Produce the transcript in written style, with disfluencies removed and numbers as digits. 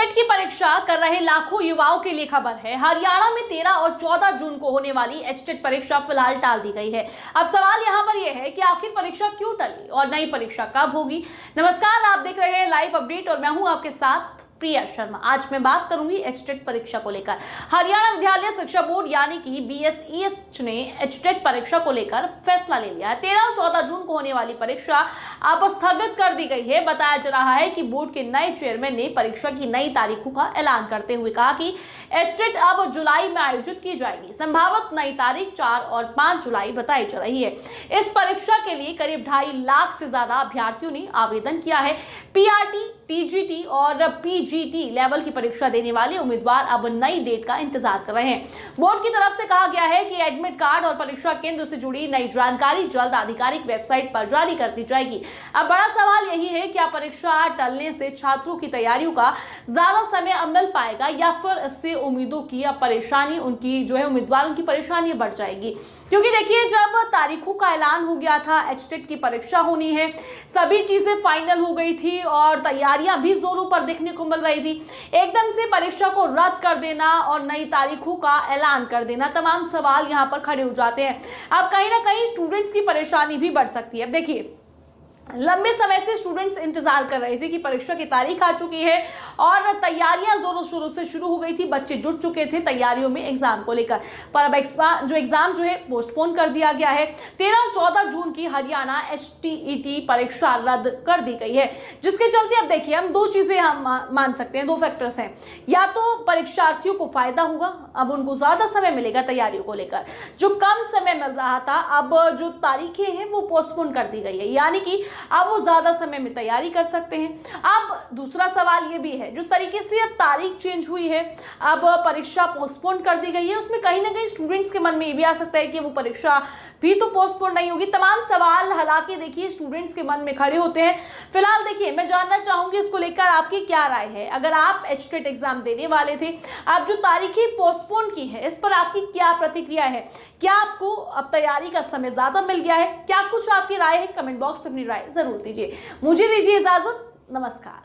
HTET की परीक्षा कर रहे लाखों युवाओं के लिए खबर है। हरियाणा में 13 और 14 जून को होने वाली एचटेट परीक्षा फिलहाल टाल दी गई है। अब सवाल यहां पर यह है कि आखिर परीक्षा क्यों टली और नई परीक्षा कब होगी। नमस्कार, आप देख रहे हैं लाइव अपडेट और मैं हूं आपके साथ प्रिया शर्मा। आज मैं बात करूंगी एचटेट परीक्षा को लेकर। हरियाणा विद्यालय शिक्षा बोर्ड यानी कि BSES ने एचटेट परीक्षा को लेकर फैसला ले लिया है। 13 और 14 जून को होने वाली परीक्षा अब स्थगित कर दी गई है। बताया जा रहा है कि बोर्ड के नए चेयरमैन ने परीक्षा की नई तारीखों का ऐलान करते हुए कहा कि एचटेट अब जुलाई में आयोजित की जाएगी। संभावित नई तारीख 4 और 5 जुलाई बताई जा रही है। इस परीक्षा के लिए करीब 2.5 लाख से ज्यादा अभ्यर्थियों ने आवेदन किया है। PRT, TGT और PGT लेवल की परीक्षा देने वाले उम्मीदवार अब नई डेट का इंतजार कर रहे हैं। बोर्ड की तरफ से कहा गया है कि एडमिट कार्ड और परीक्षा केंद्र से जुड़ी नई जानकारी जल्द आधिकारिक वेबसाइट पर जारी कर दी जाएगी। अब बड़ा सवाल यही है कि परीक्षा टलने से छात्रों की तैयारियों का ज्यादा समय अब मिल पाएगा या फिर इससे उम्मीदों की अब परेशानी उनकी जो है उम्मीदवारों की परेशानी बढ़ जाएगी। क्योंकि देखिए, जब तारीखों का ऐलान हो गया था, एचटेट की परीक्षा होनी है, सभी चीजें फाइनल हो गई थी और तैयारियां भी जोरों पर देखने को मिल रही थी। एकदम से परीक्षा को रद्द कर देना और नई तारीखों का ऐलान कर देना, तमाम सवाल यहां पर खड़े हो जाते हैं। अब कहीं ना कहीं स्टूडेंट्स की परेशानी भी बढ़ सकती है। अब देखिए, लंबे समय से स्टूडेंट्स इंतजार कर रहे थे कि परीक्षा की तारीख आ चुकी है और तैयारियां जोरों शोरों से शुरू हो गई थी। बच्चे जुट चुके थे तैयारियों में एग्जाम को लेकर, पर अब एग्जाम जो है पोस्टपोन कर दिया गया है। 13 और 14 जून की हरियाणा HTET परीक्षा रद्द कर दी गई है, जिसके चलते अब देखिए, हम दो चीजें हम मान सकते हैं, दो फैक्टर्स हैं। या तो परीक्षार्थियों को फायदा होगा, अब उनको ज्यादा समय मिलेगा तैयारियों को लेकर। जो कम समय मिल रहा था, अब जो तारीखें हैं वो पोस्टपोन कर दी गई है, यानी कि अब वो ज्यादा समय में तैयारी कर सकते हैं। अब दूसरा सवाल ये भी है, जिस तरीके से अब तारीख चेंज हुई है, अब परीक्षा पोस्टपोन कर दी गई है, उसमें कहीं ना कहीं स्टूडेंट्स के मन में ये भी आ सकता है कि वो परीक्षा भी तो पोस्टपोन नहीं होगी। तमाम सवाल हालांकि देखिए स्टूडेंट्स के मन में खड़े होते हैं। फिलहाल देखिए, मैं जानना चाहूंगी इसको लेकर आपकी क्या राय है। अगर आप एचटेट एग्जाम देने वाले थे, आप जो तारीखें पोस्टपोन की है, इस पर आपकी क्या प्रतिक्रिया है? क्या आपको अब तैयारी का समय ज्यादा मिल गया है? क्या कुछ आपकी राय है? कमेंट बॉक्स में अपनी राय जरूर दीजिए। मुझे दीजिए इजाजत, नमस्कार।